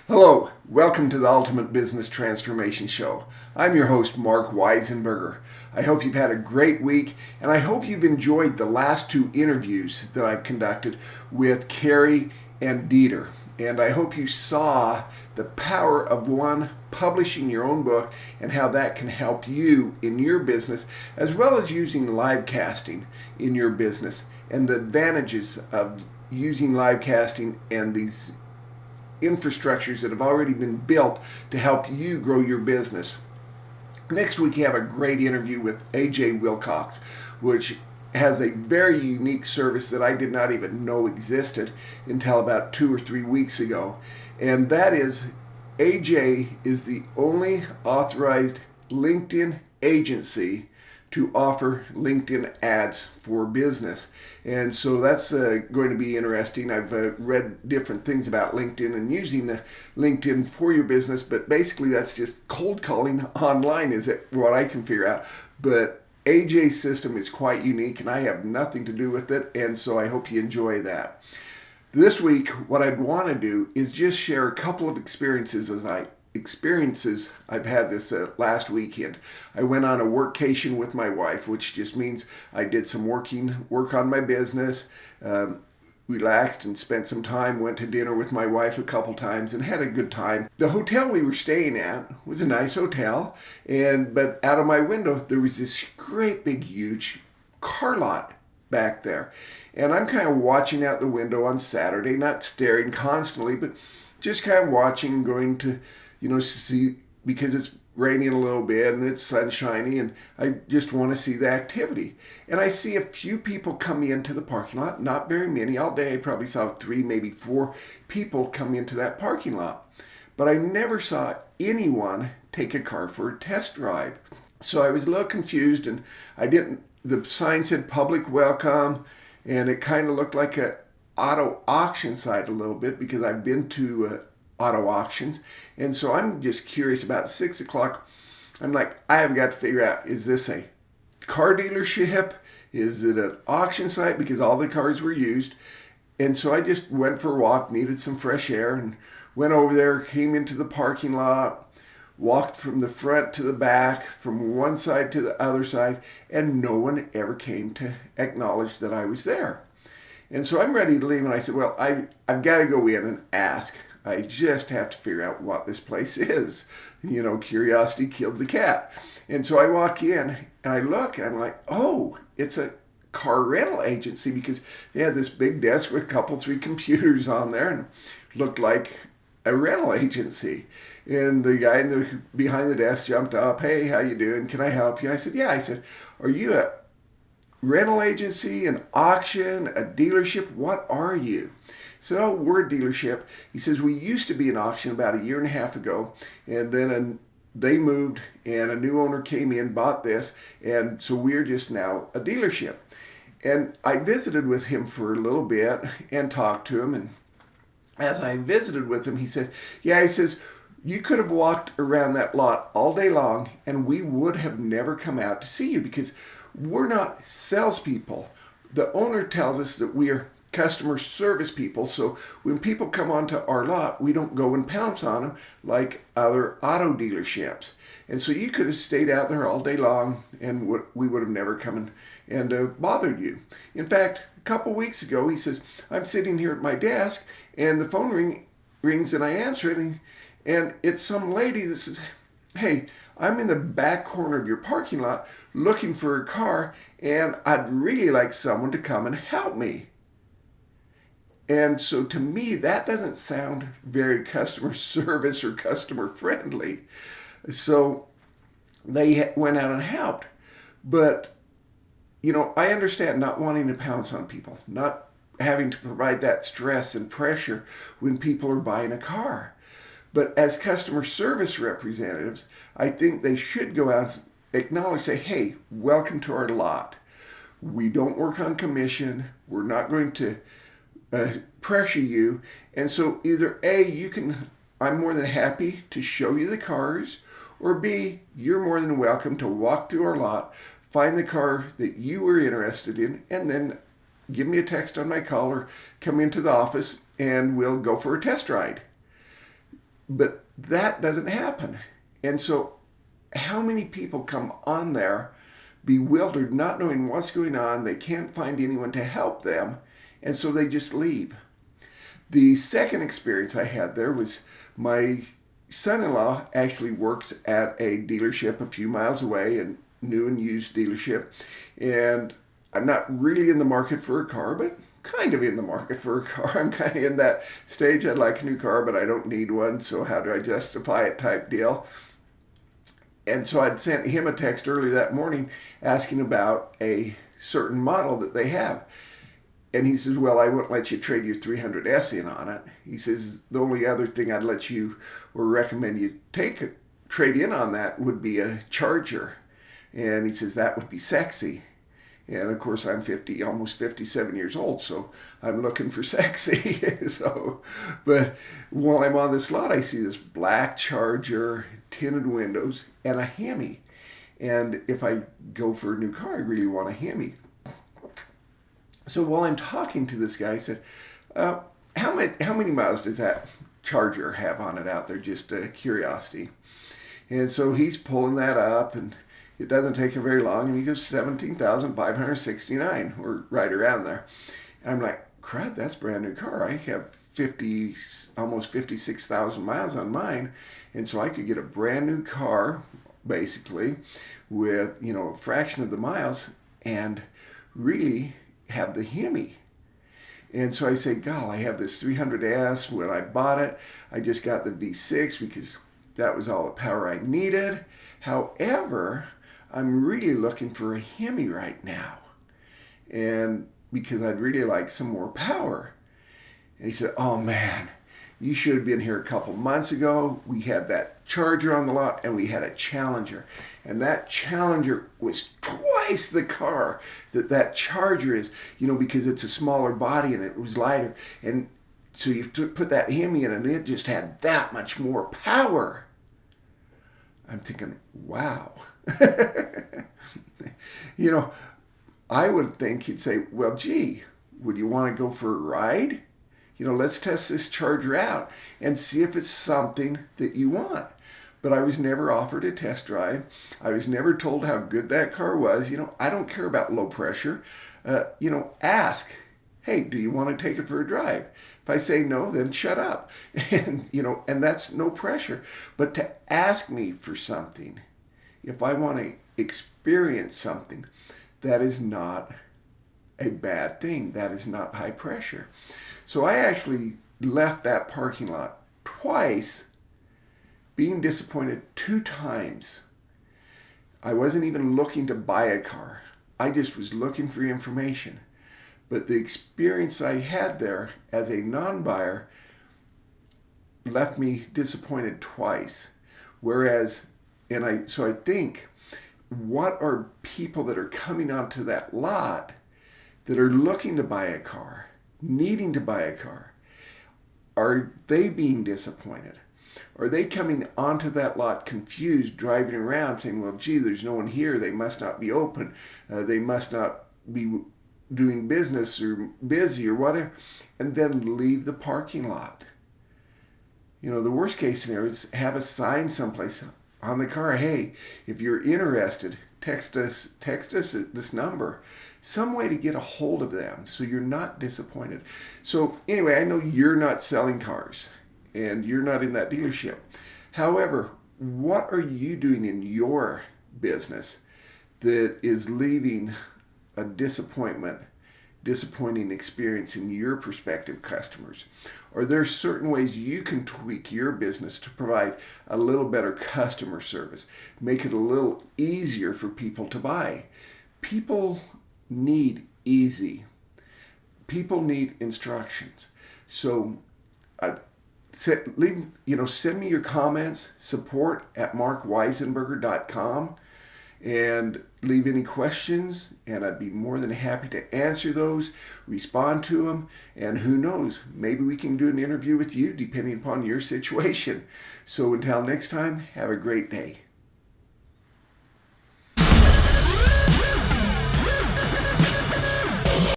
Hello, welcome to the Ultimate Business Transformation Show. I'm your host, Mark Weisenburger. I hope you've had a great week, and I hope you've enjoyed the last two interviews that I've conducted with Carrie and Dieter. And I hope you saw the power of one, publishing your own book, and how that can help you in your business, as well as using live casting in your business, and the advantages of using live casting and these infrastructures that have already been built to help you grow your business. Next week, you have a great interview with AJ Wilcox, which has a very unique service that I did not even know existed until about 2 or 3 weeks ago. And that is, AJ is the only authorized LinkedIn agency to offer LinkedIn ads for business. And so that's going to be interesting. I've read different things about LinkedIn and using LinkedIn for your business, but basically that's just cold calling online is what I can figure out. But AJ's system is quite unique and I have nothing to do with it, and so I hope you enjoy that. This week, what I'd want to do is just share a couple of experiences I've had this last weekend. I went on a workcation with my wife, which just means I did some work on my business, relaxed and spent some time, went to dinner with my wife a couple times and had a good time. The hotel we were staying at was a nice hotel, but out of my window there was this great big huge car lot back there. And I'm kind of watching out the window on Saturday, not staring constantly, but just kind of watching, going to see, because it's raining a little bit and it's sunshiny and I just want to see the activity. And I see a few people come into the parking lot, not very many. All day I probably saw 3, maybe 4 people come into that parking lot. But I never saw anyone take a car for a test drive. So I was a little confused, and the sign said public welcome, and it kind of looked like a auto auction site a little bit, because I've been to auto auctions. And so I'm just curious. About 6 o'clock, I'm like, I have got to figure out, is this a car dealership? Is it an auction site? Because all the cars were used. And so I just went for a walk, needed some fresh air, and went over there, came into the parking lot, walked from the front to the back, from one side to the other side, and no one ever came to acknowledge that I was there. And so I'm ready to leave, and I said, well, I've got to go in and ask. I just have to figure out what this place is. Curiosity killed the cat. And so I walk in and I look and I'm like, oh, it's a car rental agency, because they had this big desk with 3 computers on there and looked like a rental agency. And the guy behind the desk jumped up, hey, how you doing? Can I help you? And I said, yeah. I said, are you a rental agency, an auction, a dealership? What are you? So we're a dealership. He says, we used to be an auction about 1.5 years ago, and then they moved and a new owner came in, bought this, and so we're just now a dealership. And I visited with him for a little bit and talked to him, and as I visited with him, he said, yeah, he says, you could have walked around that lot all day long and we would have never come out to see you, because we're not salespeople. The owner tells us that we are customer service people. So when people come onto our lot, we don't go and pounce on them like other auto dealerships. And so you could have stayed out there all day long and we would have never come and bothered you. In fact, a couple weeks ago, he says, I'm sitting here at my desk and the phone rings and I answer it, and it's some lady that says, hey, I'm in the back corner of your parking lot looking for a car, and I'd really like someone to come and help me. And so to me, that doesn't sound very customer service or customer friendly. So they went out and helped. But, I understand not wanting to pounce on people, not having to provide that stress and pressure when people are buying a car. But as customer service representatives, I think they should go out and acknowledge, say, hey, welcome to our lot. We don't work on commission. We're not going to pressure you. And so either A, I'm more than happy to show you the cars, or B, you're more than welcome to walk through our lot, find the car that you were interested in, and then give me a text on my call or come into the office and we'll go for a test ride. But that doesn't happen. And so how many people come on there bewildered, not knowing what's going on? They can't find anyone to help them, and so they just leave. The second experience I had there was my son-in-law actually works at a dealership a few miles away, a new and used dealership, and I'm not really in the market for a car, but kind of in the market for a car. I'm kind of in that stage. I'd like a new car, but I don't need one, so how do I justify it type deal. And so I'd sent him a text earlier that morning asking about a certain model that they have. And he says, well, I won't let you trade your 300S in on it. He says, the only other thing I'd let you or recommend you trade in on that would be a Charger. And he says, that would be sexy. And of course, I'm almost 57 years old, so I'm looking for sexy. But while I'm on this lot, I see this black Charger, tinted windows, and a Hemi. And if I go for a new car, I really want a Hemi. So while I'm talking to this guy, I said, how many miles does that Charger have on it out there? Just a curiosity. And so he's pulling that up, and it doesn't take him very long, and he goes 17,569, or right around there. And I'm like, crap, that's a brand new car. I have almost 56,000 miles on mine, and so I could get a brand new car, basically, with a fraction of the miles, and really have the Hemi. And so I say, I have this 300S. When I bought it, I just got the V6 because that was all the power I needed. However, I'm really looking for a Hemi right now, and because I'd really like some more power. And he said, oh man, you should have been here a couple months ago. We had that Charger on the lot, and we had a Challenger, and that Challenger was twice the car that Charger is, because it's a smaller body and it was lighter. And so you put that Hemi in, and it just had that much more power. I'm thinking, wow. I would think he'd say, well, gee, would you want to go for a ride? Let's test this Charger out and see if it's something that you want. But I was never offered a test drive. I was never told how good that car was. I don't care about low pressure. Ask, hey, do you want to take it for a drive? If I say no, then shut up. And that's no pressure. But to ask me for something, if I want to experience something, that is not a bad thing. That is not high pressure. So I actually left that parking lot twice, being disappointed 2 times. I wasn't even looking to buy a car. I just was looking for information. But the experience I had there as a non-buyer left me disappointed twice. So I think, what are people that are coming onto that lot that are looking to buy a car, needing to buy a car? Are they being disappointed? Are they coming onto that lot confused, driving around saying, well, gee, there's no one here. They must not be open. They must not be doing business or busy or whatever, and then leave the parking lot? The worst case scenario is have a sign someplace on the car. Hey, if you're interested, text us at this number. Some way to get a hold of them so you're not disappointed. So anyway, I know you're not selling cars and you're not in that dealership. However, what are you doing in your business that is leaving a disappointing experience in your prospective customers? Are there certain ways you can tweak your business to provide a little better customer service, make it a little easier for people to buy? People need easy. People need instructions. So send me your comments, support@markweisenburger.com, and leave any questions, and I'd be more than happy to answer those, respond to them, and who knows, maybe we can do an interview with you depending upon your situation. So until next time, have a great day.